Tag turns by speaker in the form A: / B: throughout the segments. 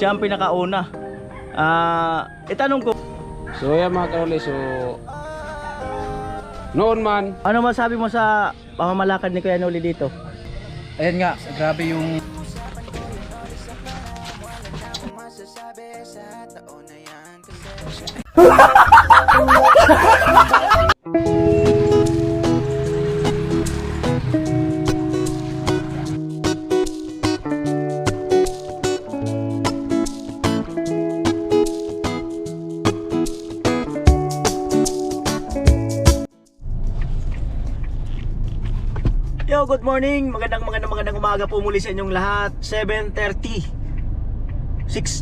A: Siya ang pinakauna. Itanong ko.
B: So yan mga karoli, so noon man,
A: Ano masabi mo sa pamamalakad ni Kuya Noli dito?
C: Ayan nga, grabe yung
A: Yo, good morning. Magandang umaga po muli sa inyong lahat. 7:36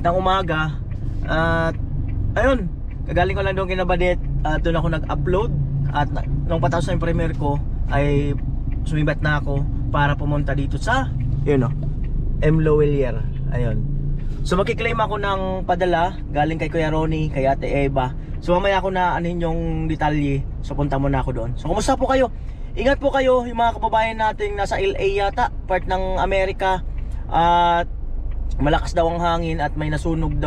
A: ng umaga. At ayun, kagaling ko lang doon kinabadet at doon ako nag-upload. At nung patapos na yung premiere ko ay sumibat na ako para pumunta dito sa yun o, M. Lowellier. Ayun. So magkiklaim ako ng padala galing kay Kuya Ronnie, kay Ate Eva. So mamaya ako na anin yung detalye. So punta muna ako doon. So kumusta po kayo? Ingat po kayo, yung mga kababayan nating nasa LA yata, part ng Amerika. At malakas daw ang hangin at may nasunog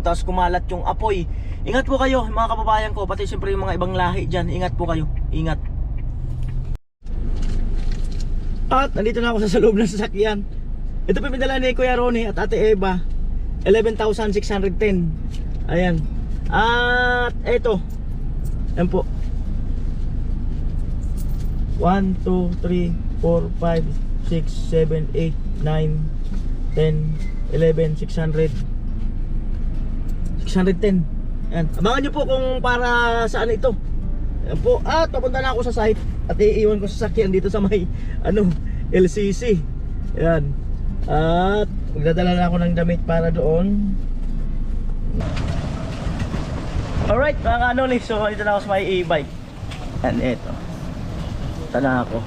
A: tapos kumalat yung apoy. Ingat po kayo, yung mga kababayan ko, pati siyempre yung mga ibang lahi dyan. Ingat po kayo, ingat. At nandito na ako sa loob ng sasakyan. Ito po pinadala ni Kuya Ronnie at Ate Eva, 11,610. Ayan. At eto, yan po, 1, 2, 3, 4, 5, 6, 7, 8, 9, 10, 11, 600 610. Yan. Abangan nyo po kung para saan ito. Yan po. At papunta na ako sa site at iiwan ko sa sakyan dito sa may LCC. Yan. At magdadala na ako ng damit para doon. Alright mga kanoli, so dito na ako sa may e-bike. Yan, eto. Na ako.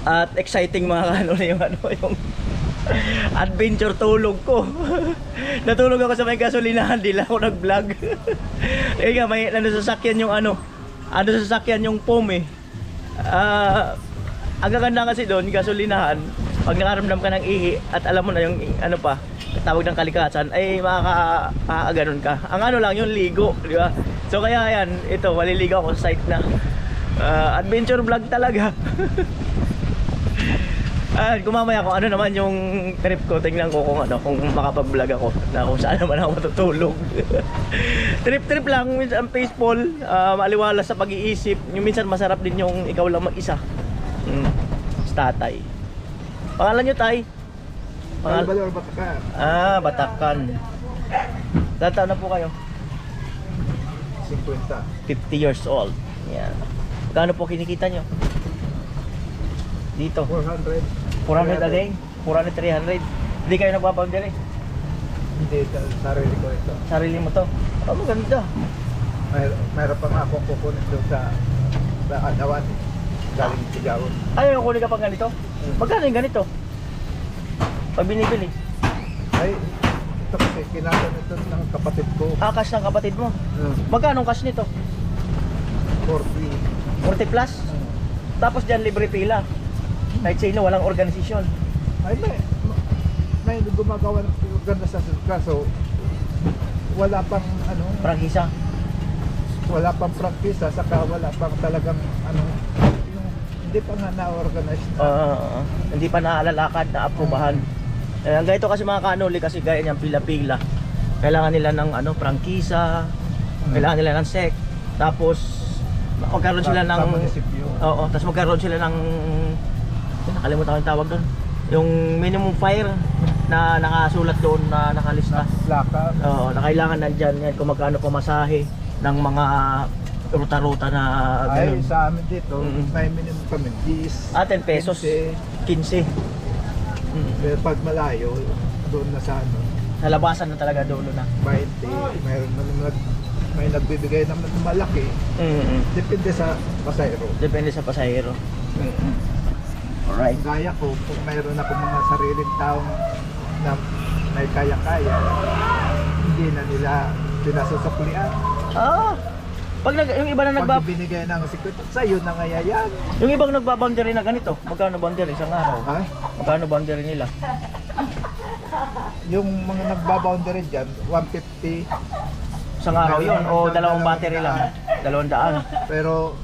A: At exciting mga kanoli yung yung adventure tulog ko. Natulog ako sa may gasolinahan, di lang ako nag-vlog. Eh nga may sasakyan yung sasakyan yung foam eh. Ang gaganda kasi doon, gasolinahan, pag nakaramdam ka ng ihi at alam mo na yung tawag ng kalikasan ay makakaganon ka. Ang lang yung ligo, di ba? So kaya yan, ito maliligaw ako sa site na adventure vlog talaga. Kung mamaya kung ano naman yung trip ko, tingnan ko kung makapag-vlog ako na kung saan naman ako matutulog. Trip lang, minsan peaceful, maliwalas sa pag-iisip. Yung minsan masarap din yung ikaw lang mag-isa. Tatay. Pangalan nyo, Tay?
C: Batakan.
A: Batakan. Ilan taon na po kayo?
C: 50.
A: 50 years old. Yan. Gaano po kinikita nyo? Dito?
C: 400.
A: 400 a day? 400, 300? Hindi kayo nagpapaundiri?
C: Hindi, sarili ko ito.
A: Sarili mo to? Maganda.
C: Mayroon pa nga akong kukunin doon sa Adawan. Galing Tigawon.
A: Ayaw kunin ka pang ganito? Magkano yung ganito? Pag binibili?
C: Ay, ito kasi kinasa nito ng kapatid ko.
A: Cash ng kapatid mo? Magkano ang cash nito?
C: 40.
A: 40 plus? Tapos dyan libre pila. Kahit sino, walang organisasyon.
C: Ay, may gumagawa ng organisasyon kaso wala pang
A: Prangkisa?
C: wala pang practice, saka wala pang talagang hindi pa nga na-organize na.
A: Hindi pa naalalakad, na aprubahan. Ang ganito kasi mga kanoli, kasi gaya niyang pila-pila. Kailangan nila ng prangkisa, kailangan nila ng SEC. Tapos magkaroon sila ng tapos magkaroon sila ng nakalimutan ko yung tawag doon. Yung minimum fire na nakasulat doon na nakalista.
C: Plaka.
A: Na kailangan nandyan yan kung magkano pamasahe ng mga ruta-ruta na
C: Ay,
A: ganun.
C: sa amin dito, may minimum kami 10.
A: 10 pesos. 15.
C: Pero pag malayo, doon na sa
A: Sa labasan na talaga dulo na.
C: 20. May nagbibigay naman ng malaki. Depende sa pasahero.
A: Depende sa pasahero. Alright.
C: Gaya ko, kung mayroon akong mga sariling taong na may kaya-kaya, hindi na nila pinasasuklian.
A: Pag yung iba na
C: Pag binigay ng secret, sa'yo na nga yan.
A: yung ibang nagba-boundary na ganito, magkano boundary isang araw?
C: Ay,
A: Magkano boundary nila?
C: Yung mga nagbaboundary dyan, 150.
A: Isang araw yun o dalawang battery lang? 200.
C: Pero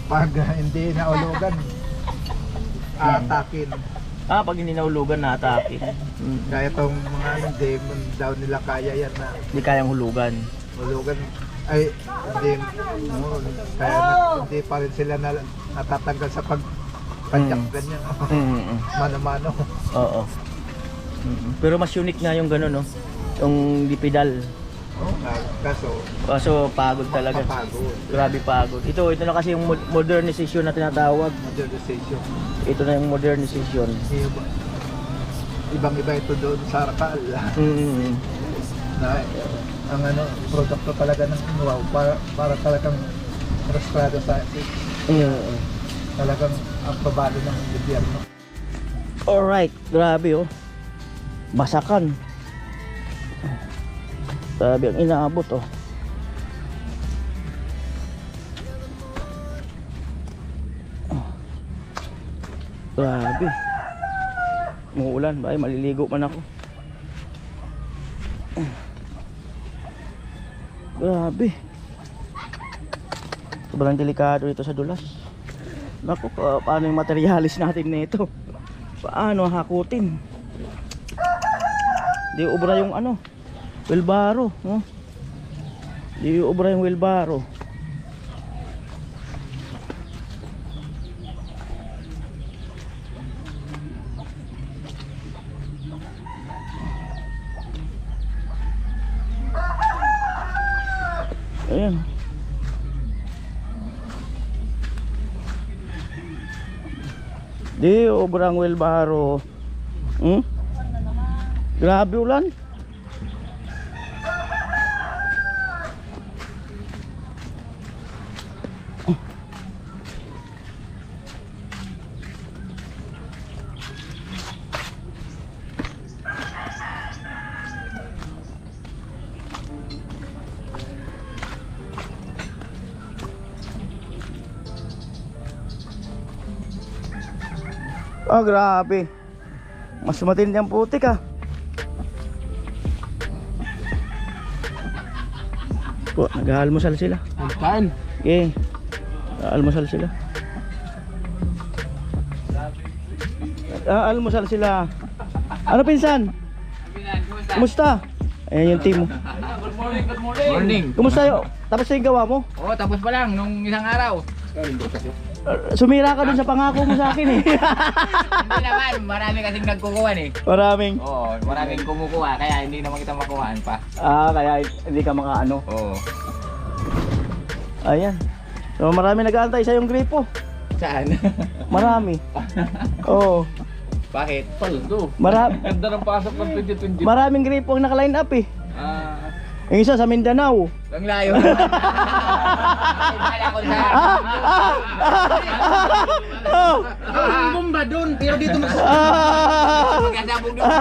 C: pag hindi naulugan, aatakin.
A: Pag hindi nahulugan na atake.
C: Kaya itong mga hindi daw nila kaya yan na
A: Hindi kayang hulugan.
C: hulugan. Ay, hindi, kaya hindi pa rin sila natatanggal sa pagpanyak ganyan. Mano-mano.
A: Oo. Pero mas unique nga yung gano'n, no? Yung dipedal.
C: Oo nga,
A: Kaso pagod talaga.
C: mapapagod.
A: Grabe pagod. Ito na kasi yung modernization na tinatawag.
C: Modernization.
A: Ito na yung modernization.
C: Ibang-iba ito doon sa Rakal. Na ang produkto talaga ng wow, para talagang frustrado sa talagang aprobado ng gobyerno.
A: Alright, grabe oh. Basakan. Grabe ang inaabot oh. Grabe. Muulan ba? Ay, maliligo man ako. Grabe. Sobrang delikado ito sa dulas. Naku, paano yung materialis natin nito? Paano hakutin? Di ubra yung wheelbarrow, no? Di ubra yung wheelbarrow. Ayan. Di obrang wheelbarrow. Grabe ulan. Grabe. Mas matindi ang putik Po, nag-aalmusal sila.
B: Kain.
A: Okay. Nag-aalmusal sila. Nag-aalmusal sila. Ano pinsan? Kumusta? Ayan yung team mo.
B: Good morning, good morning. Morning.
A: Kumusta yun? Tapos na yung gawa mo?
B: Oo, tapos pa lang nung isang araw.
A: Sumira ka dun sa pangako mo sa akin eh.
B: Hindi naman, marami kasing nagkukuha eh.
A: Maraming.
B: Oo, maraming kumukuha kaya hindi naman kita makuhaan pa.
A: Kaya hindi ka makaano.
B: Oo.
A: Ayan. So marami nag-aantay sa yung gripo.
B: Saan?
A: Marami. Oo.
B: Bakit? Paldo. Ganda ng pasok ng 2020.
A: Maraming gripo ang naka-line up eh. Yung isa sa Mindanao.
B: Ang layo. Bahala ko sa... Ang bomba doon, pero dito mas... Magkasabog doon.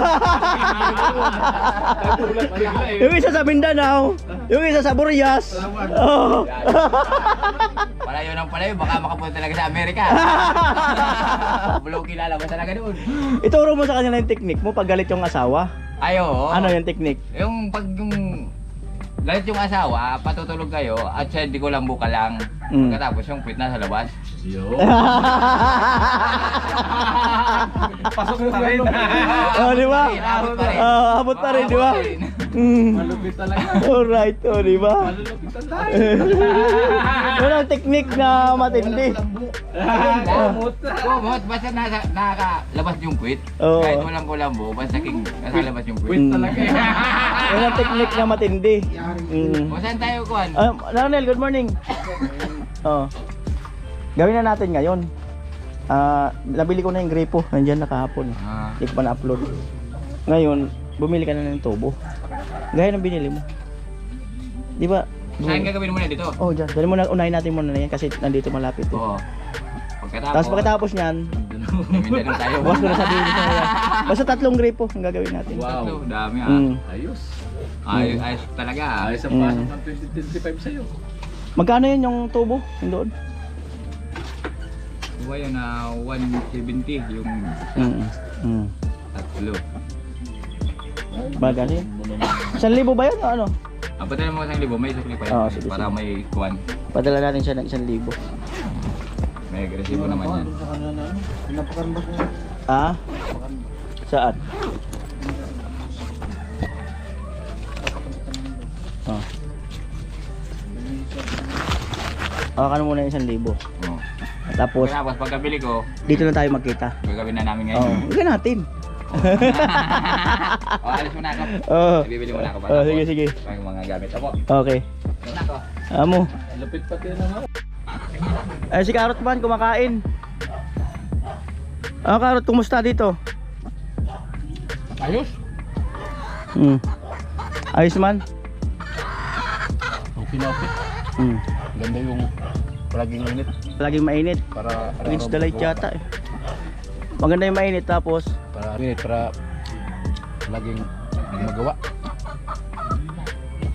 A: Yung isa sa Mindanao. Yung isa sa Burias.
B: Palayo ng palayo, baka makapunta talaga sa Amerika. Bulong kilala mo talaga doon.
A: Ituro mo sa kanila yung technique mo pag galit yung asawa.
B: Ay, oo.
A: Ano yung technique?
B: Yung pag galit yung asawa, patutulog kayo at siya di ko lang buka lang. Pagkatapos yung quit na sa labas. Yo. Pasok pa rin.
A: Di ba?
B: Abot pa rin.
A: Abot pa rin, di ba?
B: Malupit talaga.
A: Alright, di ba?
B: Malupit tayo.
A: Yun ang technique na matindi.
B: Kumot, basta nakakalabas yung quit.
A: Oo.
B: Kahit walang kulambo, basta nakalabas yung quit.
A: Talaga. Yun ang technique na matindi.
B: O saan tayo, Kuan?
A: Ronel, good morning. Gawin na natin ngayon. Nabili ko na yung gripo. Nandiyan na kahapon. Hindi ko pa na-upload. Ngayon, bumili ka na ng tubo. Gaya ng binili mo. Di ba?
B: Saan gagawin mo na dito?
A: Dyan. Dali mo na, unahin natin muna na yan kasi nandito malapit.
B: Oo.
A: Tapos pagkatapos niyan,
B: Mindanao tayo.
A: bukas ko na sabihin ko na yan. Basta 3 gripo ang gagawin natin.
B: Wow, dami
C: Ayos.
B: Ayos talaga.
C: Ayos ang pasok ng 2025 sa'yo.
A: Magkano yun yung tubo? Yung doon?
B: Buwa yun na 170 yung tatlo.
A: Bagay. 1,000 ba yun o ano?
B: Padala mo 1,000, may sukli pa yun.
A: Oo, sige,
B: para
A: sige.
B: may kuwan.
A: Padala natin siya ng 1,000.
B: May agresibo naman yan.
A: Ah? Saan? Oh. Awakan mo muna yung 1,000.
B: Oo.
A: Tapos,
B: Tapos pagkabili ko,
A: dito na tayo magkita.
B: gagawin na namin
A: Oo.
B: ngayon.
A: Huwag natin.
B: Alis muna ako.
A: Oo.
B: Bibili muna ako.
A: Oh, sige, sige.
B: Yung mga gamit ako.
A: Okay.
B: Muna ako.
A: Amo.
B: Lupit pati naman.
A: Eh, si Karot man, kumakain. Ah, Karot, kumusta dito?
B: Ayos.
A: Ayos man?
B: Okay na okay. Ganda yung palaging init.
A: Laging mainit.
B: Para
A: Against the light yata eh. Maganda yung mainit tapos
B: para laging magawa.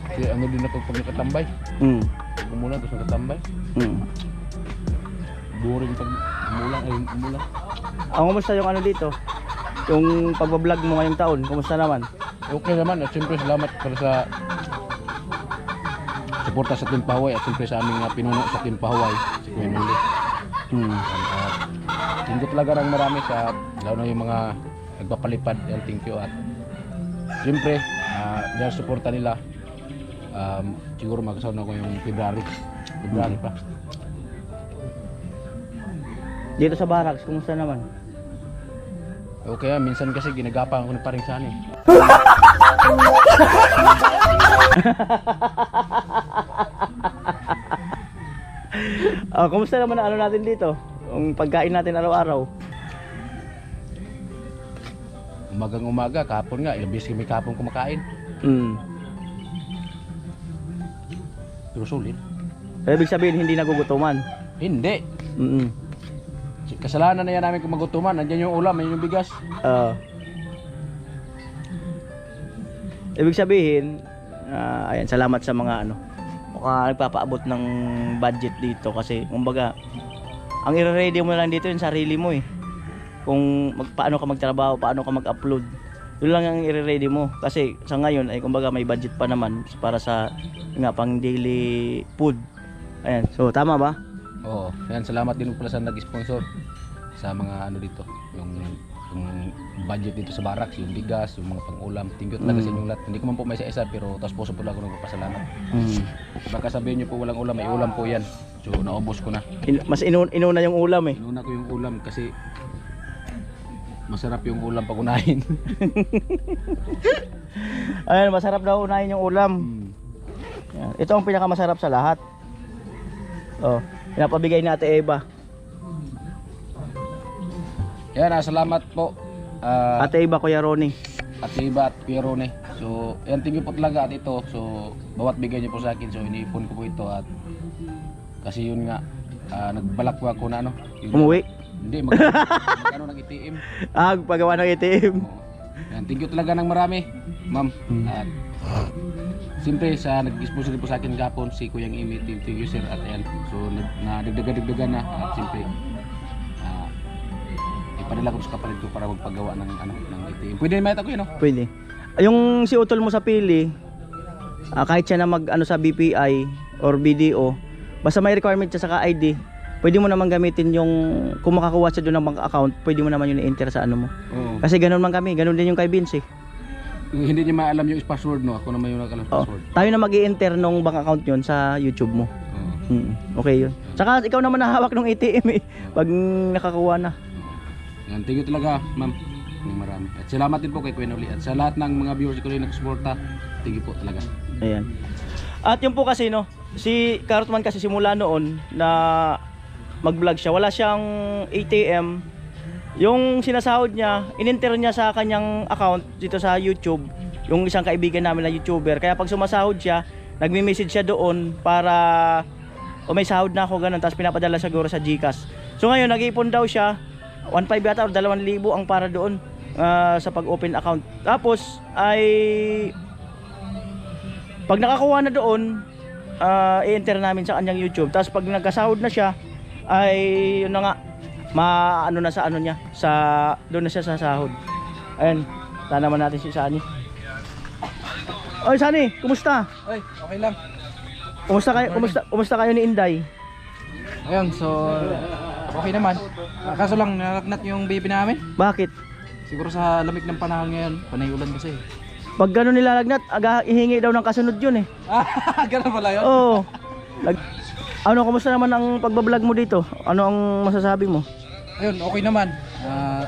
B: Kasi ano din ako pag nakatambay. Pag umulan tapos nakatambay. Boring pag umulan.
A: Ang kumusta yung ano dito? Yung pagbablog mo ngayong taon, kumusta naman?
D: Okay naman at siyempre salamat para sa suporta sa Team Pahuay at siyempre sa aming pinuno sa Team Pahuay, si Kuya Noli. Thank you talaga ng marami sa lalo na yung mga nagpapalipad. Yan, thank you. At siyempre dahil suporta nila siguro magkasauna ko yung February pa.
A: Dito sa barracks, kumusta naman?
D: Okay, minsan kasi ginagapang ako ng paringsan eh.
A: Kumusta naman ang ano natin dito? Yung pagkain natin araw-araw.
D: Umagang umaga, kahapon nga, ilang beses kami kahapon kumakain. Pero sulit.
A: Ibig sabihin hindi nagugutuman.
D: Hindi. Kasalanan na yan namin kung magutuman. Nandiyan yung ulam, nandiyan yung bigas.
A: Ibig sabihin, ayan, salamat sa mga ano, mukha nagpapaabot ng budget dito kasi kumbaga ang i-ready mo lang dito yung sarili mo eh. Kung paano ka magtrabaho, paano ka mag-upload. Yun lang ang i-ready mo kasi sa ngayon ay kumbaga may budget pa naman para sa nga pang daily food. Ayan, so tama ba?
D: Oo. Yan, salamat din pala sa nag-sponsor sa mga ano dito, yung budget dito sa barracks, yung bigas, yung mga pang-ulam. Thank you talaga sa inyong lahat. Hindi ko man po may isa-isa pero tapos puso po lang ako nagpapasalamat. Baka sabihin niyo po walang ulam, may ulam po yan. So naubos ko na.
A: Mas inuna yung ulam eh.
D: Inuna ko yung ulam kasi masarap yung ulam pag unahin.
A: Ayan, masarap daw unahin yung ulam. Yan. Ito ang pinakamasarap sa lahat. Pinapabigay ni Ate Eva.
D: Yan, salamat po.
A: Ate Eva, Kuya Ronnie.
D: Ate Iba at Kuya Rone. So, yan, thank you po talaga at ito. So, bawat bigay niyo po sa akin. So, iniipon ko po ito at kasi yun nga, nagbalak po ako na ano.
A: Umuwi?
D: Hindi, magkano ng ITM.
A: Paggawa ng ATM.
D: Yan, thank you talaga ng marami, ma'am. At siyempre sa nag-sponsor po sa akin gapon si Kuyang Imi, thank you sir. At ayan, so nadagdagan na at siyempre ipadala ko sa kapalit ko para magpagawa ng ng ATM. Pwede naman ito ko yun, no?
A: Pwede. Yung si utol mo sa pili, kahit siya na mag ano sa BPI or BDO, basta may requirement siya sa ID, pwede mo naman gamitin yung kung makakuha siya doon ng bank account, pwede mo naman yun i-enter sa ano mo.
D: Oo.
A: Kasi ganun man kami, ganun din yung kay Vince eh.
D: Hindi niya maalam yung password, no? Ako naman yung nakalam password.
A: Tayo na mag-i-enter nung bank account yun sa YouTube mo. Okay yun. Saka ikaw naman nahawak ng ATM eh, pag nakakuha na.
D: Yan, thank you talaga, ma'am. Marami. At salamat din po kay Kuya Noli. At sa lahat ng mga viewers ko rin nagsuporta, thank you po talaga.
A: Ayan. At yun po kasi no, si Cartman kasi simula noon na mag-vlog siya, wala siyang ATM. Yung sinasahod niya, in-enter niya sa kanyang account dito sa YouTube, yung isang kaibigan namin na YouTuber. Kaya pag sumasahod siya, nagme-message siya doon para may sahod na ako ganun, tapos pinapadala siguro sa GCash. So ngayon nag-iipon daw siya 1,500 yata or 2,000 ang para doon sa pag-open account. Tapos ay pag nakakuha na doon, i-enter namin sa kanyang YouTube. Tapos pag nagkasahod na siya, ay yun na nga, ano na sa ano niya, sa doon na siya sa sahod. Ayan, sana naman natin si Sunny. Oy Sunny, kumusta?
D: Ay, okay lang.
A: Kumusta kayo ni Inday?
D: Ayun, so okay naman. Kaso lang nalagnat yung baby namin.
A: Bakit?
D: Siguro sa lamig ng panahon ngayon, panay ulan kasi.
A: Pag gano'n nilalagnat, ihingi daw ng kasunod yun eh.
D: Ah, ganun pala yun?
A: Oo. Ano, kumusta naman ang pagbablog mo dito? Ano ang masasabi mo?
D: Ayun, okay naman.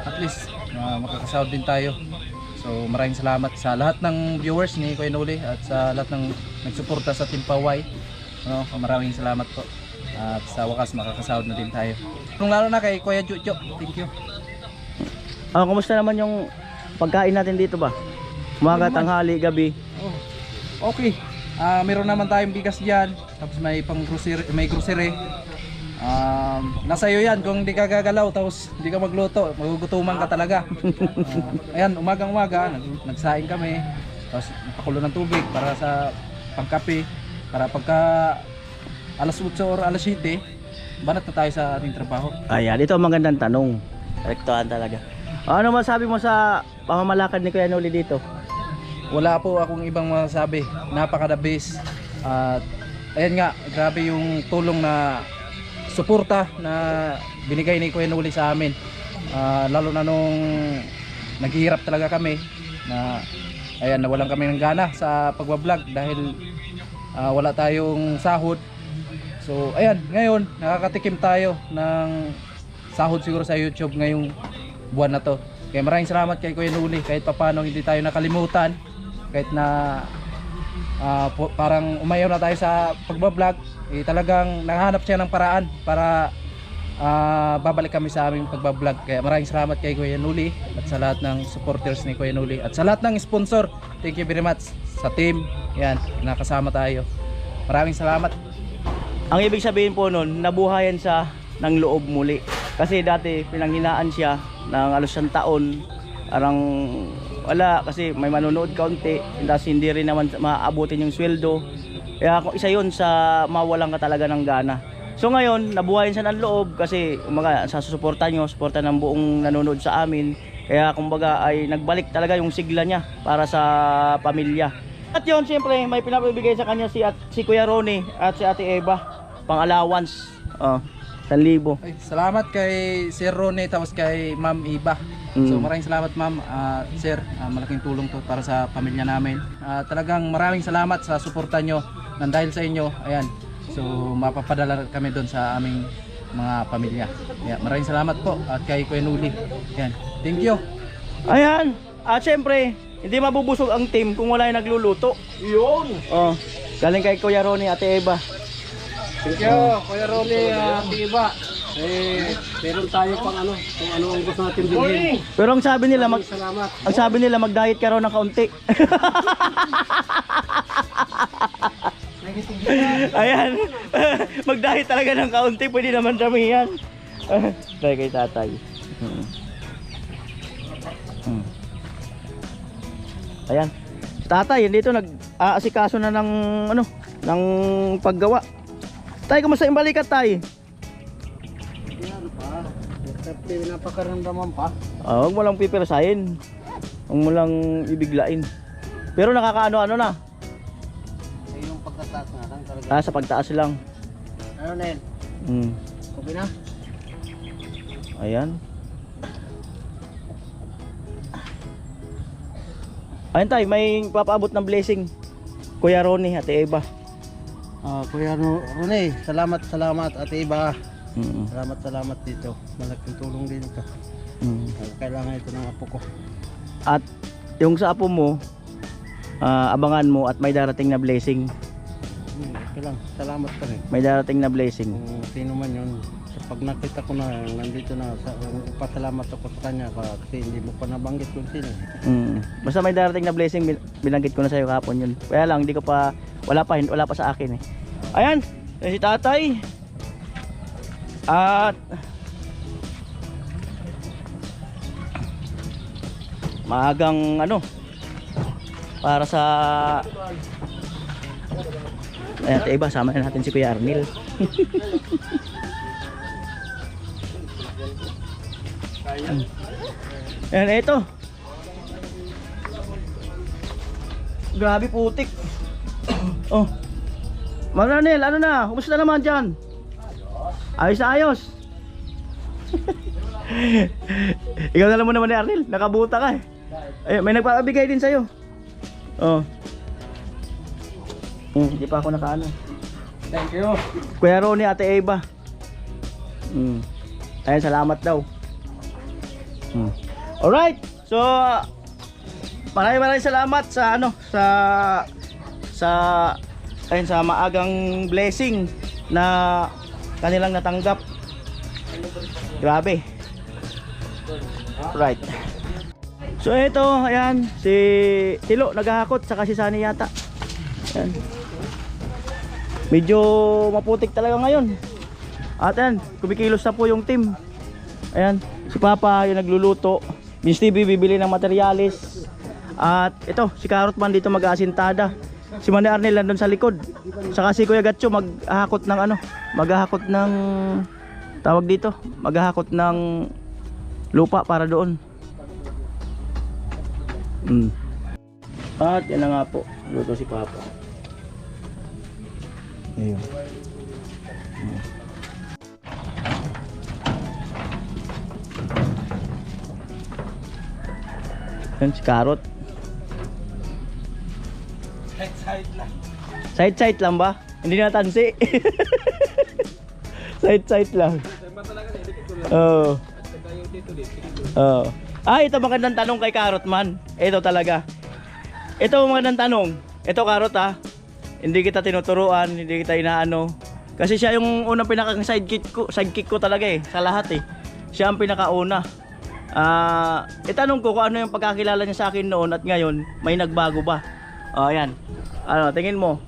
D: At least makakasahod din tayo. So maraming salamat sa lahat ng viewers ni Kuya Noli at sa lahat ng nagsuporta sa Team Paway. Maraming salamat po. At sa wakas makakasahod na din tayo. Kung lalo na kay Kuya Jujo, thank you.
A: Kumusta naman yung pagkain natin dito ba? Umaga, tanghali, gabi.
D: Okay. Meron naman tayong bigas diyan, tapos may pang grocery, nasa iyo yan kung hindi ka gagalaw tapos hindi ka magluto, magugutuman ka talaga. Ayan, umagang-umaga nagsaing kami, tapos napakulo ng tubig para sa pangkape, para pagka alas 8 or alas 7 banat na tayo sa ating trabaho.
A: Ayan, ito ang magandang tanong. Rektohan talaga. Ano masabi mo sa pamamalakad ni Kuya Noli dito?
D: Wala po akong ibang masasabi, napaka the best. At ayan nga, grabe yung tulong na suporta na binigay ni Kuya Noli sa amin. Lalo na nung naghihirap talaga kami na ayan, nawalan kami ng gana sa pagbablog dahil wala tayong sahod. So ayan, ngayon nakakatikim tayo ng sahod siguro sa YouTube ngayong buwan na to. Kaya maraming salamat kay Kuya Noli, kahit papano hindi tayo nakalimutan, kahit na parang umayaw na tayo sa pagbablog, talagang naghahanap siya ng paraan para babalik kami sa aming pagbablog. Kaya maraming salamat kay Kuya Noli at sa lahat ng supporters ni Kuya Noli at sa lahat ng sponsor. Thank you very much sa team. Yan, nakasama tayo. Maraming salamat.
A: Ang ibig sabihin po nun, nabuhayan siya ng loob muli. Kasi dati pinanghinaan siya ng alos 1 taon. Parang wala kasi may manonood kaunti, tapos hindi rin naman maabutin yung sweldo. Kaya isa yun sa mawalan ka talaga ng gana. So ngayon, nabuhayan siya ng loob kasi sa susuporta nyo, suporta ng buong nanonood sa amin. Kaya kumbaga ay nagbalik talaga yung sigla niya para sa pamilya. At yun, siyempre may pinapabigay sa kanya si Kuya Ronnie at si Ate Eva, pang allowance. 1,000.
D: Ay, salamat kay Sir Ronnie tapos kay Ma'am Eva. So maraming salamat ma'am, sir, malaking tulong to para sa pamilya namin. Talagang maraming salamat sa suporta nyo. Nang dahil sa inyo, ayan, so mapapadala kami doon sa aming mga pamilya. Yeah, maraming salamat po at kay Kuya Noli. Ayan, thank you.
A: Ayan, at syempre hindi mabubusog ang team kung wala yung nagluluto. Yun. Galing kay Kuya Ronnie, Ate Eva.
C: Thank you, Kuya Ronnie, Tiba. Meron tayo pang kung ano ang gusto natin bilhin.
A: Pero ang sabi nila
C: Salamat.
A: ang sabi nila mag-diet ka raw ng kaunti. Ayan. Mag-diet talaga ng kaunti, pwede naman damihan. Try kay tatay. Ayan. Si tatay dito nag-aasikaso na ng ng paggawa. Tay, kumusta yung balikat, tay?
C: Yan pa. Napakaramdaman pa.
A: Huwag mo lang pipirasahin. Huwag mo lang ibiglain. Pero nakakaano-ano na.
C: Yung pagkataas nga lang talaga.
A: Sa pagtaas lang.
C: Ano na yun? Okay na?
A: Ayan. Ayan tay, may papaabot ng blessing. Kuya Ronnie, Ate Eva.
C: Kuya Ronnie, salamat Ate Iba. Salamat dito. Malaking tulong din ito. Kailangan ito ng apo ko.
A: At yung sa apo mo, abangan mo at may darating na blessing.
C: Okay lang, salamat pa rin.
A: May darating na blessing.
C: Sino man yun. Pag nakita ko na nandito na, pasalamat ako sa kanya kasi hindi mo pa nabanggit kung sino.
A: Basta may darating na blessing, binanggit ko na sa'yo kahapon yun. Kaya lang, hindi ko pa, wala pa sa akin eh. Ayan, yun si tatay. At maagang para sa ayan, iba, sama na natin si Kuya Arnil. Ayan, ito. Grabe putik. Oh. Ma'am Ranel, ano na? Kumusta naman dyan? Ayos na ayos. Ikaw na lang mo naman ni Arnel, nakabuta ka eh. Ay, may nagpapabigay din sa'yo. Oh. Hindi pa ako nakaano.
C: Thank you.
A: Kuya Ronnie, Ate Eva. Ayun, salamat daw. Alright. So, maraming salamat sa ano, ayun, sa maagang blessing na kanilang natanggap. Grabe. Right. So ito, ayan, si Tilo naghahakot, saka si Sunny yata. Ayan. Medyo maputik talaga ngayon. At ayan, kumikilos na po yung team. Ayan, si Papa yung nagluluto. Miss TV bibili ng materyales. At ito, si Carrotman dito mag-aasintada. Si Manny Arnel nandun sa likod. Saka si Kuya Gatcho maghahakot ng ano, maghahakot ng tawag dito, maghahakot ng lupa para doon. At yan na nga po, luto si Papa. Ayun. Yan si Carrot. Side lang ba? Hindi na tansi. Side lang. Oh. Oh. Ito magandang tanong kay Carrot man. Ito talaga. Ito magandang tanong. Ito Carrot ha. Hindi kita tinuturuan, hindi kita inaano. Kasi siya yung unang pinakang sidekick ko talaga eh, sa lahat eh. Siya ang pinakauna. Itanong ko kung ano yung pagkakilala niya sa akin noon at ngayon, may nagbago ba? Oh, ayan. Ano, tingin mo?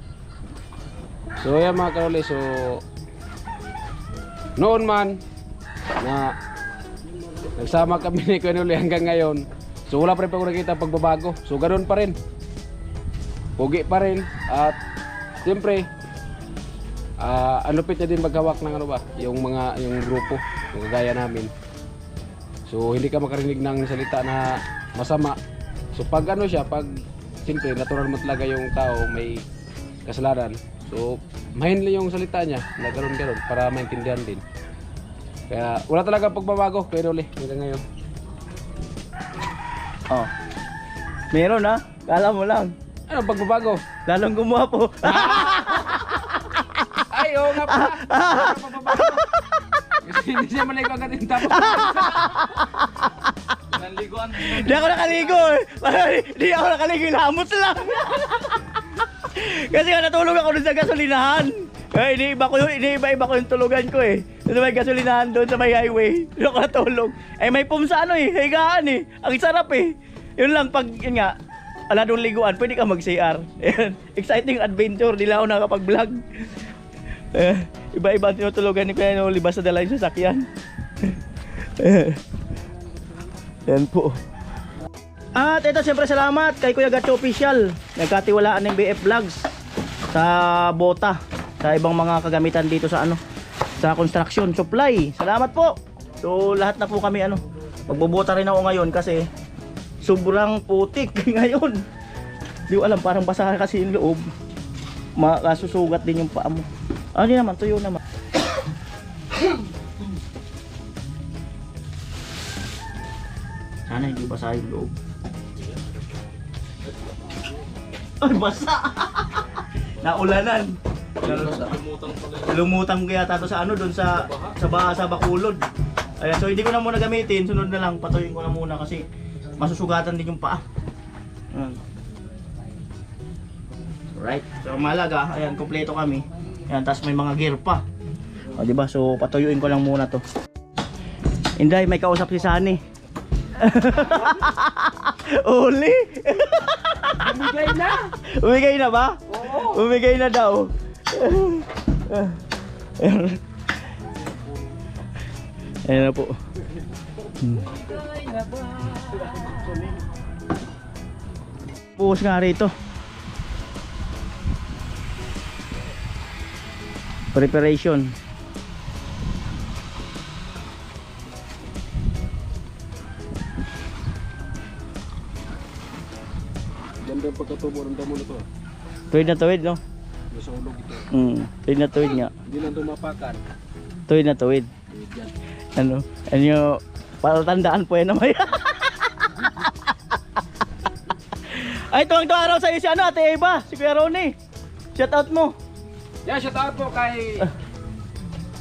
D: So yan mga karole, so noon man na nagsama kami ni Kuya Noli hanggang ngayon, so wala pa rin ako nakita pagbabago. So ganoon pa rin, pugi pa rin. At siyempre ang lupit niya din maghawak ng ano ba, yung grupo, yung kagaya namin. So hindi ka makarinig ng salita na masama. So pag ano siya, pag siyempre natural mo talaga yung tao may kasalanan. So mahinli yung salita niya na ganoon para maintindihan din. Kaya wala talaga pagbabago Kuya Noli hanggang ngayon.
A: Oh. Meron ha? Kala mo lang.
D: Ano pagbabago?
A: Lalong gumawa po.
D: Ay, oo nga pala. Kasi hindi siya maligo agad yung tapos.
A: Hindi ako nakaligo eh. Hindi ako nakaligo, lamot lang. Kasi nga natulog ako dun sa gasolinahan. Iniiba-iba ko yung tulugan ko eh. Sa may gasolinahan doon sa may highway. Doon ako natulog. Eh may pum sa ano eh, higaan eh. Ang sarap eh. Yun lang, pag yun nga, ala doon liguan, pwede ka mag-CR. Exciting adventure, di lang ako nakapag-vlog. Iba-iba ang tinutulugan ni Kuya Noli, basta dala yung sasakyan. Yan po. At ito siyempre salamat kay Kuya Gatcho Official. Nagkatiwalaan ng BF Vlogs sa bota, sa ibang mga kagamitan dito sa ano, sa construction supply. Salamat po. So lahat na po kami ano, magbubota rin ako ngayon kasi sobrang putik ngayon. Di ko alam, parang basa kasi yung loob. Makasusugat din yung paa mo. Ano naman, tuyo naman. Sana hindi basa yung loob. Ay, basa! Naulanan. Lumutang kaya tato sa ano, doon sa baha sa Bacolod. Ayan, so hindi ko na muna gamitin, sunod na lang, patuyin ko na muna kasi masusugatan din yung paa. Right, so malaga, ayan, kompleto kami. Ayan, tapos may mga gear pa. O, diba? So patuyuin ko lang muna to. Inday, may kausap si Sunny. Uli!
C: Bumigay na!
A: Umigay na ba?
C: Oo!
A: Umigay na daw. Ayan na po. Puhos nga rito. Preparation.
D: Ganda ang pagkatubo ng damo na to.
A: Tuwid na tuwid, no?
D: Nasa ulog ito.
A: Tuwid na tuwid nga.
D: Hindi lang tumapakan.
A: Tuwid na tuwid.
D: Yan.
A: Ano? Ano? Palatandaan po yan naman. Ay, tuwang-tuwa araw sa iyo si ano, Ate Eva, si Kuya Ronnie. Shout out mo.
D: Yeah, shout out po kay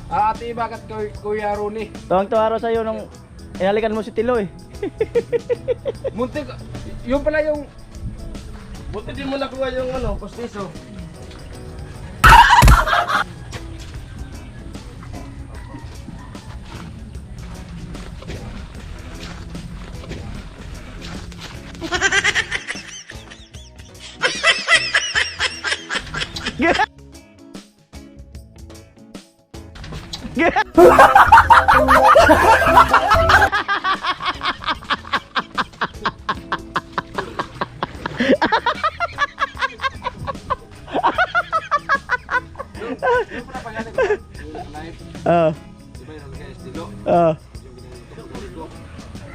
D: Ate Iba at Kuya Ronnie.
A: Tuwang-tuwa araw sa iyo nung inalikan mo si Tilo eh.
D: Muntik, yun pala yung buti din mo nakuha yung ano, postiso.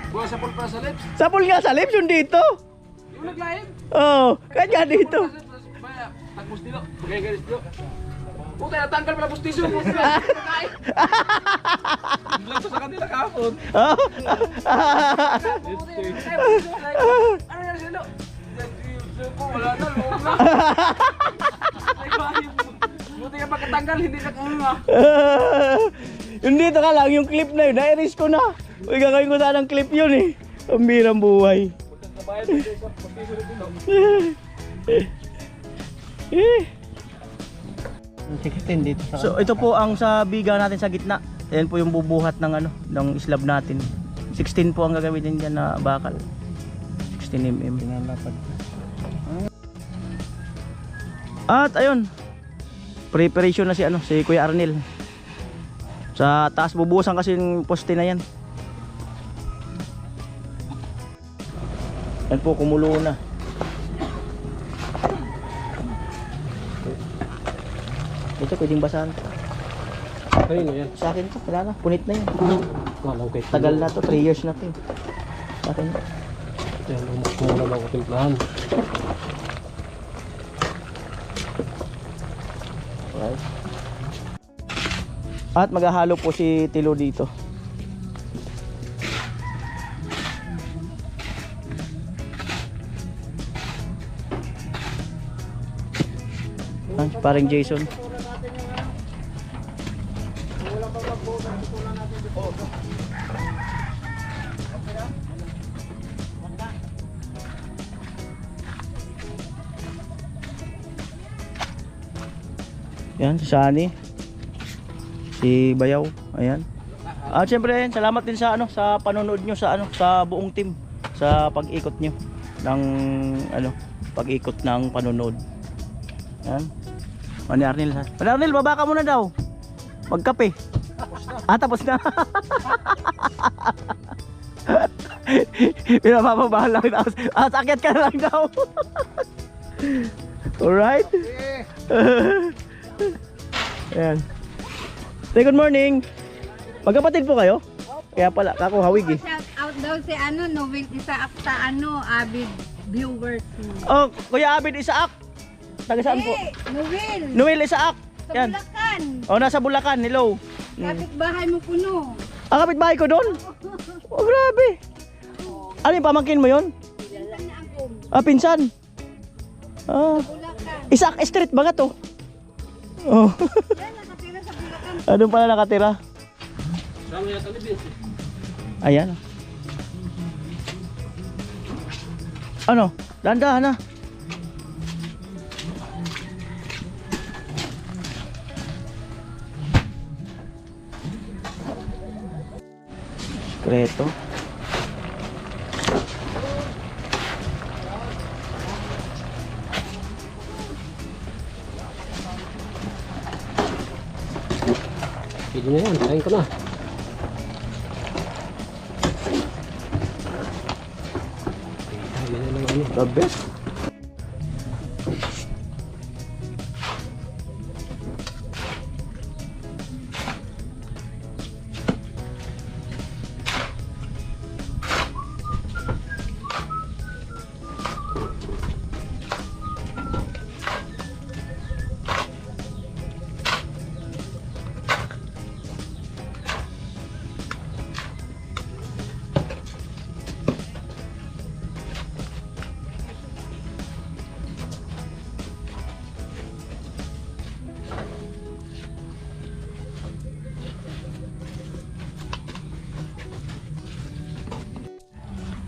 D: Buwan sa pulpa sa lips.
A: Sapul nga sa lips yung dito.
D: Yung naglain.
A: Kanya dito.
D: Baya, tagpos dilo. Kaya galis dilo. Puta, natanggal pala postiso. Puta, vlog sa kanila kahapon. Ano yan sila? Wala na, luwag na. Buti nga pagkatanggal, hindi na kung
A: Yung dito ka lang, yung clip na yun, na-erase ko na. Uy, gagawin ko sana ng clip yun eh. Ang birang buhay.
C: Dito sa
A: So ito po ang sa biga natin sa gitna. Ayan po yung bubuhat ng ano, ng slab natin. 16 po ang gagamitin diyan na bakal. 16 mm.
C: pinalapad.
A: At ayun. Preparation na si ano, si Kuya Arnel. Sa taas bubuhusan kasi yung poste na yan. Yan po, kumulo na. Ito pwedeng basahan.
D: Ayun yan.
A: Sa akin to, wala na, punit na yun.
D: Okay.
A: Tagal na to, 3 years na to. Sa akin to.
D: Yan, mula lang ako timplahan.
A: Right. At maghahalo po si Tilo dito. Parang Jason. Yan, si Shani. Si Bayaw, ayan. At syempre ayan, salamat din sa ano, sa panonood nyo sa ano, sa buong team sa pag-ikot nyo ng ano, pag-ikot ng panonood. Ayan. Mani Arnel ha. Mani Arnel, baba ka muna daw. Magkape. Tapos na. Pinapapabahal lang daw. Sakit ka na lang daw. Alright. Ayan. Say good morning. Magkapatid po kayo? Kaya pala, kako hawig eh.
E: Shout out daw si ano, Noel Isaak sa ano, avid viewers mo.
A: Oh, Kuya Abid Isaak. Taga saan po?
E: Noel,
A: Noel Isaak.
E: sa
A: Yan.
E: Bulacan.
A: Oh, nasa Bulacan. Hello.
E: Kapit-bahay mo puno.
A: Kapitbahay ko doon? Oh, grabe. Ano yung pamangkin mo yun?
E: Pinsan na ako.
A: Pinsan.
E: Bulacan.
A: Isaak Street ba to? Oh.
E: Yan, nakatira sa Bulacan.
A: Doon pala nakatira. Ayan. Ano? Dahan-dahan na. Kreto.
D: Pwede na yan, kain ko na.
A: The best.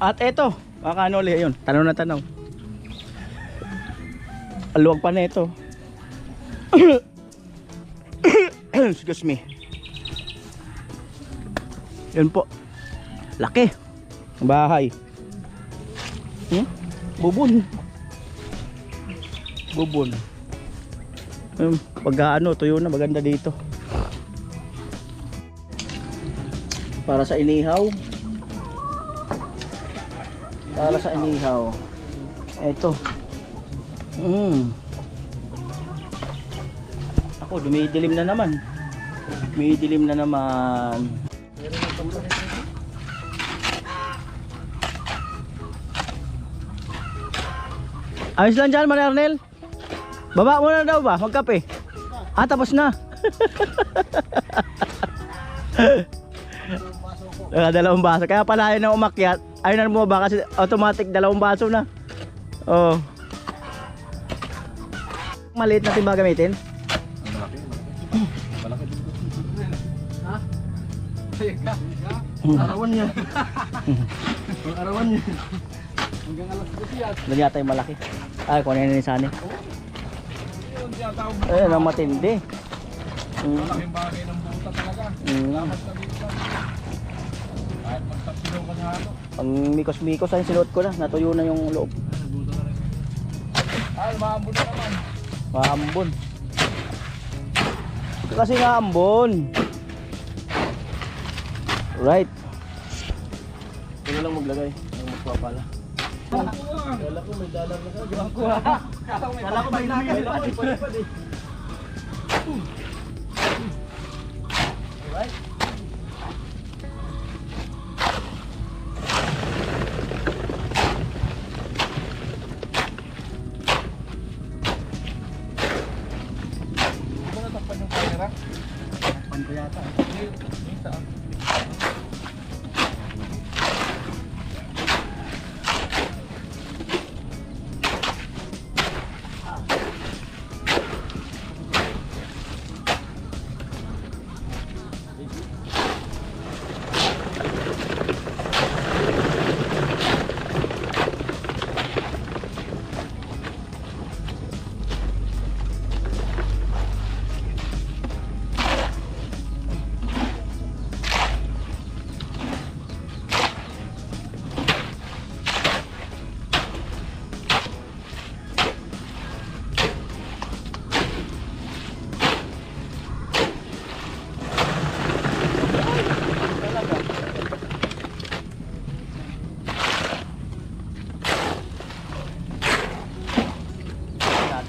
A: At eto, mga kanoli, ayun, tanaw na tanaw. Aluwag pa na ito. Excuse me. Yun po. Laki. Bahay. Bubon. Bubon. Pag ano, tuyo na, maganda dito. Para sa inihaw. Para sa inihaw. Eto. Ako, dumidilim na naman. Dumidilim na naman. Ayos lang dyan, Manernel. Baba mo na daw ba? Magkape. Ah, tapos na. Dalawang baso. Kaya pala ayaw na umakyat. Ayaw na bumaba kasi automatic dalawang baso na. Oh. Maliit natin ba gamitin?
C: Arawan niya. Arawan niya. Hanggang alas 2 yan.
A: Doon yata yung malaki. Ay, kung ano yun ni Sani. Ayun, ang matindi.
D: Malaking bagay ng buta talaga. Dapat na dito. Kahit magtapsilaw ka sa halo.
A: Pang mikos-mikos ay sinuot ko na. Natuyo na yung loob.
D: Ay, maambon na naman.
A: Maambon. Kasi nga ambon. Right. Ito lang maglagay. Ang magpapala.
C: Kala ko may dalang na ka.
A: Kala ko may lumilipad. Right.
D: Ano natakpan yung camera?
A: Takpan ko yata.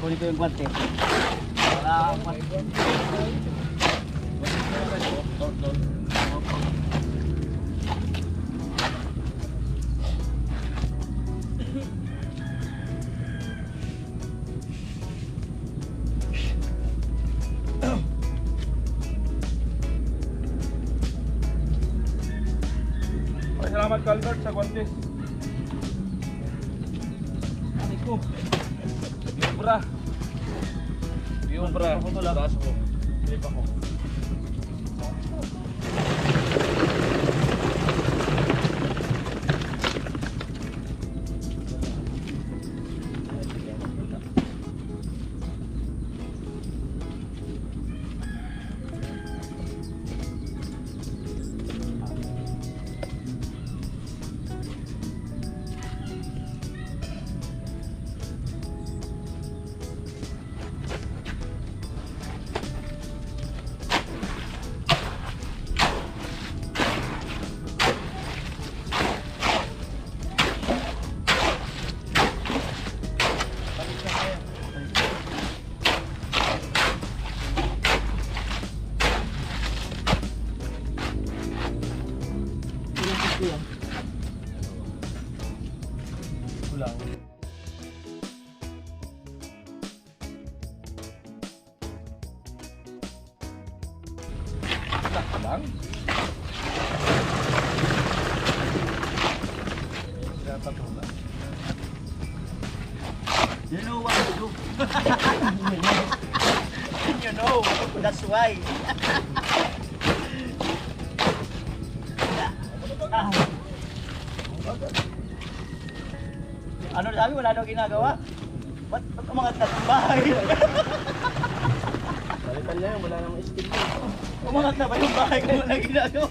A: Kunin ko yung guante. Para
D: Salamat Calvert sa guantes.
C: Iko.
D: Biobra. Biobra. Taas ko. Flip ako.
C: Kulang.
D: Lang.
A: you know what to do. You know, that's why. Ano sabi? Wala daw ginagawa? Ba't umangat na itong bahay?
C: Balitan niya, wala namang stick.
A: Umangat na ba yung bahay kung wala ginagawa?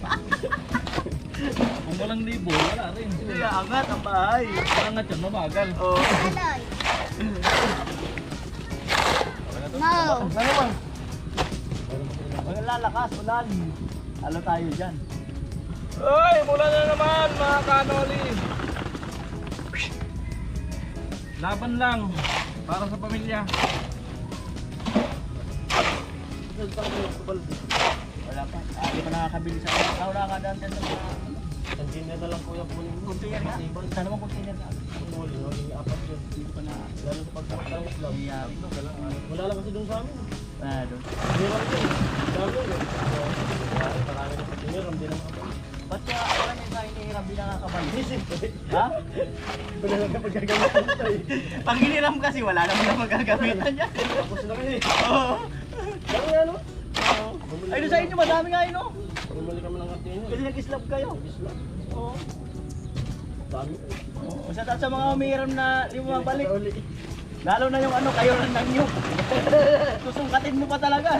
F: Kung walang libo, wala rin.
A: Hindi, angat ang bahay.
F: Angat yan, mabagal.
A: Oo.
E: No.
A: Ano naman? Walang lalakas, ulan. Halo tayo dyan.
F: Ay, mula na naman mga kanoli. Laban lang para sa pamilya.
A: Wala pa. Hindi pa nakakabili sa akin. Wala ka daan dyan ng mga
C: Container na lang kuya kunin mo.
A: container nga. Saan naman container nga?
C: Muli, maging apat yun.
A: Hindi pa na
C: Lalo sa pagkakatangos lang.
A: nangyayari.
C: Wala lang kasi doon sa amin.
A: Doon.
C: Meron din. Dami yun. Marami na container, hindi naman ako.
A: Ba't kaya wala niya sa hinihiram bilang nakakabali? Ha?
C: Wala lang kapag gagamitan ito eh.
A: Pag hiniram kasi wala naman na magagamitan niya.
C: Tapos na kasi.
A: Oo.
C: Dami nga no?
A: Ay, doon sa inyo madami nga yun, no?
C: Bumili kami ng container.
A: Kasi nag-slab kayo.
C: Isla.
A: Oo.
C: Dami.
A: Oo. Sa mga humihiram na di mo mabalik.
C: Uli.
A: Lalo na yung ano, kayo rin ng nyug. Susungkatin mo pa talaga.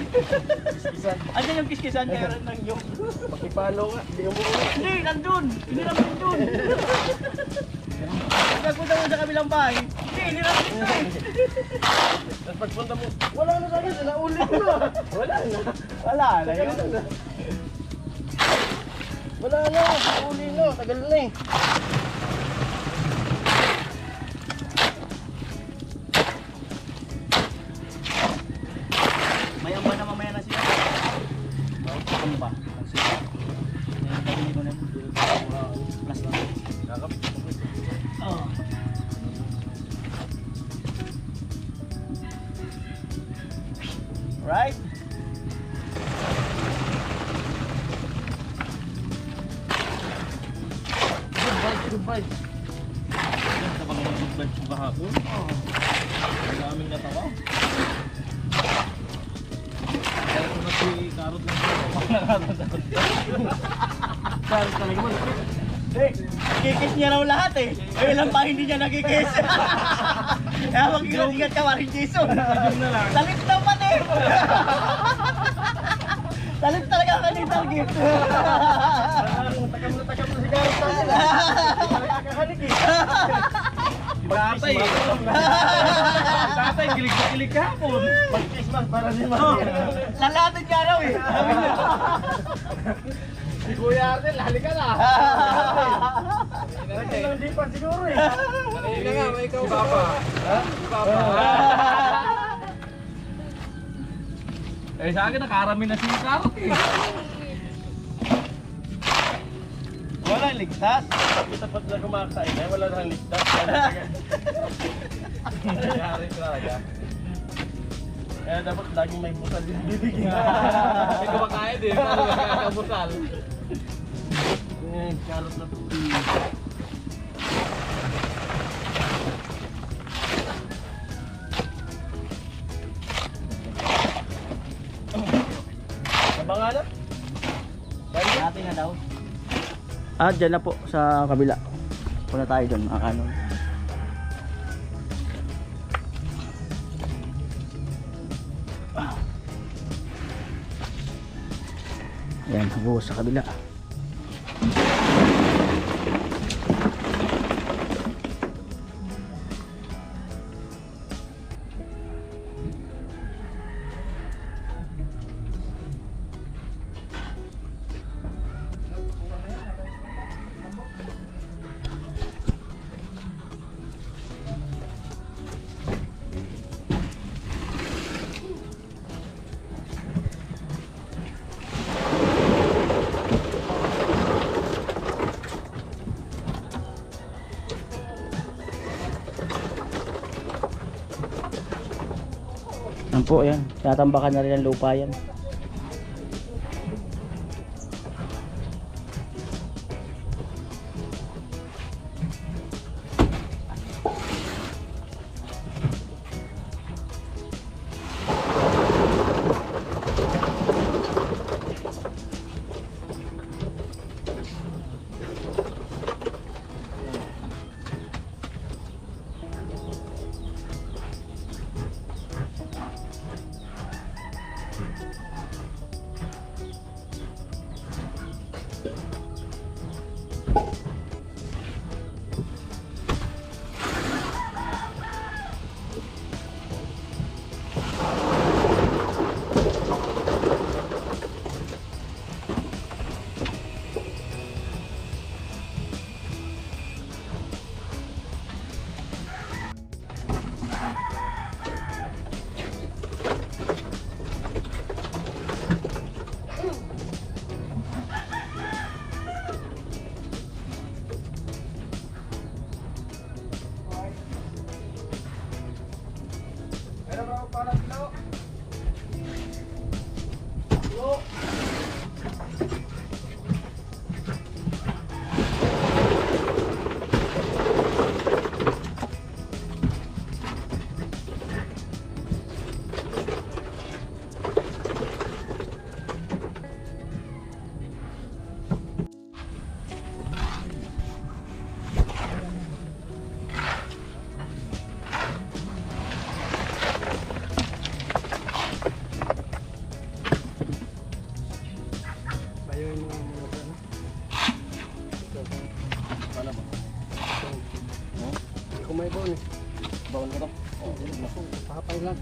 C: Kiskisan.
A: Andiyan yung kiskisan kayo rin ng nyug.
C: Pakipalo nga. Hindi mo ulit.
A: Hindi, nandun. Hindi naman nandun. Pagpunta mo sa kabilang bahay, hindi, hindi naman nandun.
C: Tapos pagpunta mo, wala na sa akin. Nauli ko na. Wala na.
A: Wala na yun.
C: Wala na. Nauli na. Tagal na eh.
A: Mayamba na mamaya na sila. Ano ba? Ang sila. Ngayon, pabili ko na yun. Plus lang. Oh. Right?
C: Goodbye.
F: Yan, kapag nag-vlog yung kahapon. Ang daming natawa. Kaya ko na si Karot lang siya.
C: Charles talaga mo.
A: Kikis niya raw lahat eh. Ay, ilan pa hindi niya nakikis. Kaya mag-ingat ka maring Jason. Salit na pati. Salit talaga ka ni Target.
C: Takam na si Charles talaga. Nakakahanik eh.
F: Tatay. Tatay, kilig na kilig kahapon.
C: Mag-Christmas para si
A: Oh,
C: Maria.
A: lalatin niya raw eh. Sabi niya.
C: Si Kuya Arnel, halika na. Hindi pa siguro eh.
F: Kanina nga, may ikaw papa. Ha? Papa. Eh sa akin, nakarami na si Karot eh.
A: Walang ligtas.
C: Kita pa sila kumakain eh, wala nang ligtas.
F: Nangyari talaga.
C: Kaya dapat laging may busal din bibigyan.
F: May kumakain din, paano magkakabusal?
C: Karot na to. Abangan na?
A: Natin na daw. Dyan na po sa kabila. Punta tayo doon, mga kanon. Ayan, buhos sa kabila. Yan po, yan. Tatambakan na rin ang lupa yan.
C: ron eh.
F: Bawal ka to.
C: Papay lang.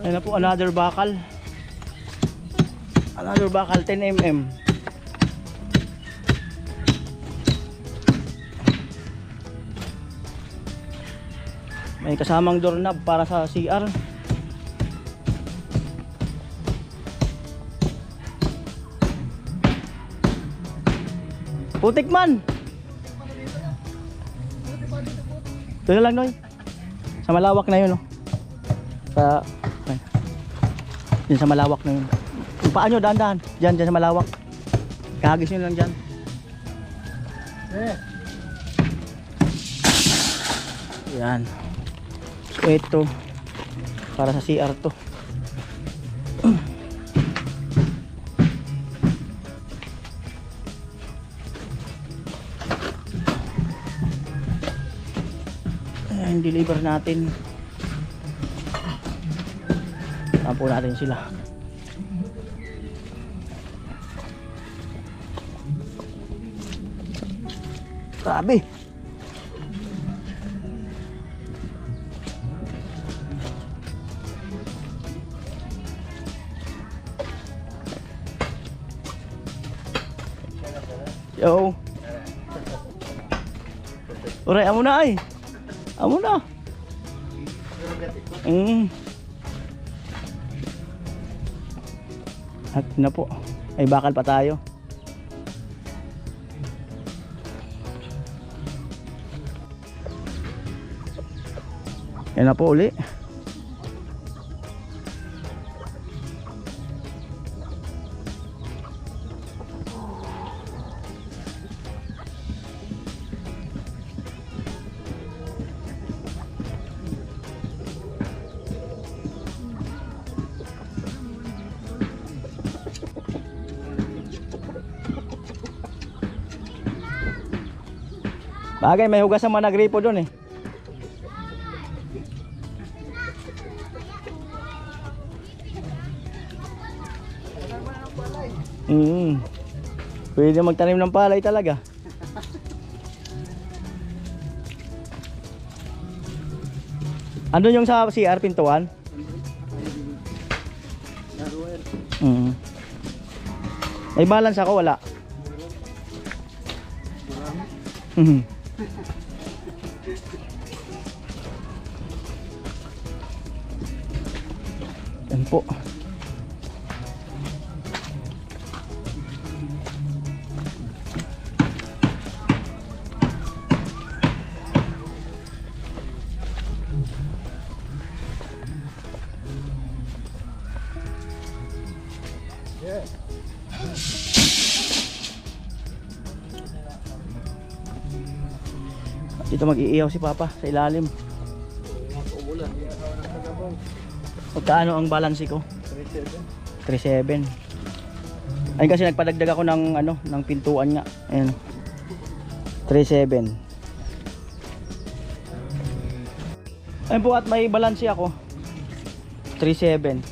A: Ayun na po, another bakal. Another bakal, 10mm. May kasamang doorknob para sa CR. Putik man. Ito na lang, Noy. Sa malawak na yun, oh. Sa yan sa malawak na yun. Yung paa nyo, dahan-dahan. Diyan sa malawak. Kahagis nyo lang dyan. Yan. So ito, para sa CR to. Ayan, deliver natin. Tampo natin sila. Grabe. Yo. Uray, amo na ay. Amo na. At na po. Ay bakal pa tayo. Yan na po uli. Bagay, may hugas ang mga nagripo doon eh. Pwede magtanim ng palay talaga. Ano yung sa CR pintuan? May balance ako, wala. Yan po. Dito mag-iihaw si Papa sa ilalim. Magkaano ang balance ko? 3.7. Ay kasi nagpadagdag ako ng ano, ng pintuan nga. Ayun. 3.7. Ayun po, at may balanse ako. 3.7.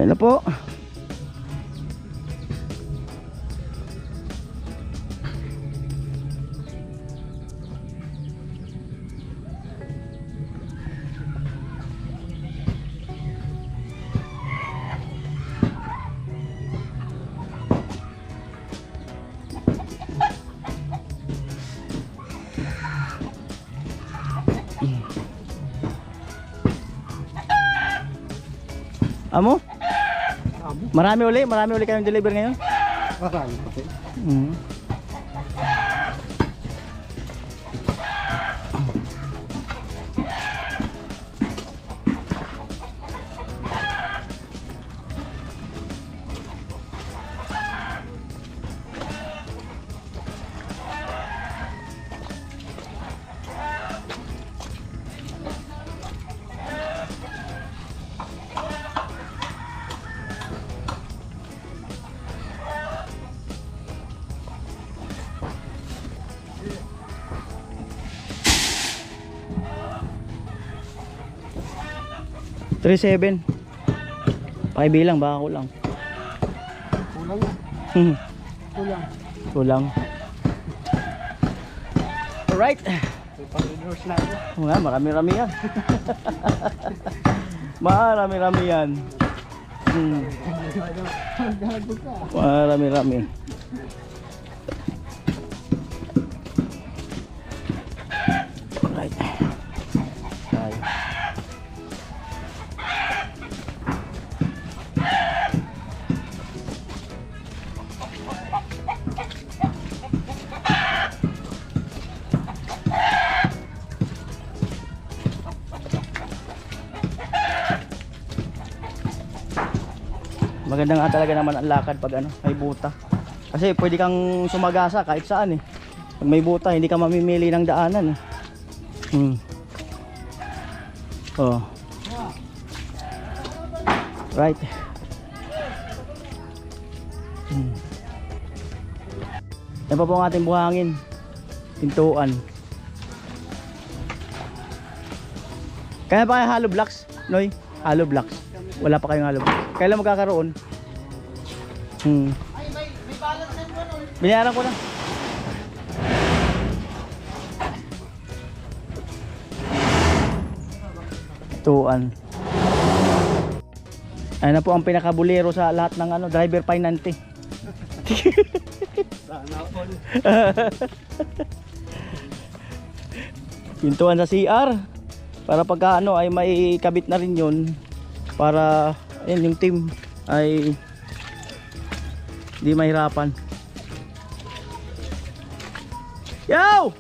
A: Ayan na po. Amo? Marami uli kayong deliver ngayon?
C: Marami pa.
A: Mm. $3.7. Pakibilang baka kulang.
C: Kulang. Kulang.
A: Kulang. Alright.
C: May pang-reverse na ako.
A: Oo nga, marami-rami yan. Marami-rami yan. Marami-rami. Alright. Tayo. Maganda nga talaga naman ang lakad pag ano, may buta. Kasi pwede kang sumagasa kahit saan eh. Pag may buta, hindi ka mamimili ng daanan eh. Oh. Right. Yan pa po ang ating buhangin. Pintuan. Kaya pa kayo hollow blocks, Noy? Hollow blocks. Wala pa kayong hollow blocks. Kailan magkakaroon?
C: Ay, may balance na doon.
A: Binayaran ko na. Tuan. Ayun na po ang pinakabulero sa lahat ng ano, driver pinante.
C: Sana all.
A: Pintuan sa CR. Para pagka ano ay may kabit na rin yun. Para ayun, yung team ay di mahirapan. Yo!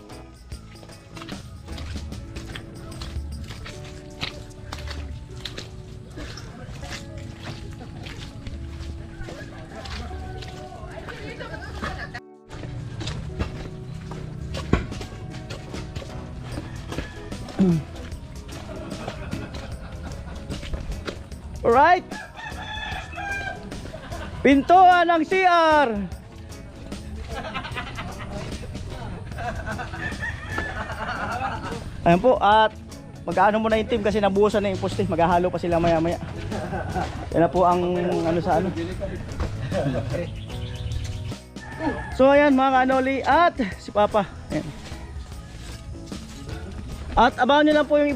A: Alright. Pintuan ng CR. Ayan po, at mag-ano muna yung team kasi nabuhusan na yung poste. Maghahalo pa sila maya maya. Yan na po ang ano sa ano. So ayan mga kanoli, at si Papa. Ayan. At abangan nyo lang po yung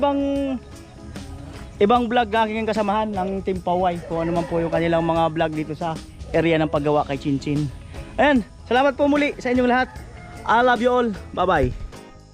A: ibang vlog na aking kasamahan ng Team Paway, kung ano man po yung kanilang mga vlog dito sa area ng paggawa kay Chinchin. Ayan, salamat po muli sa inyong lahat. I love you all. Bye bye.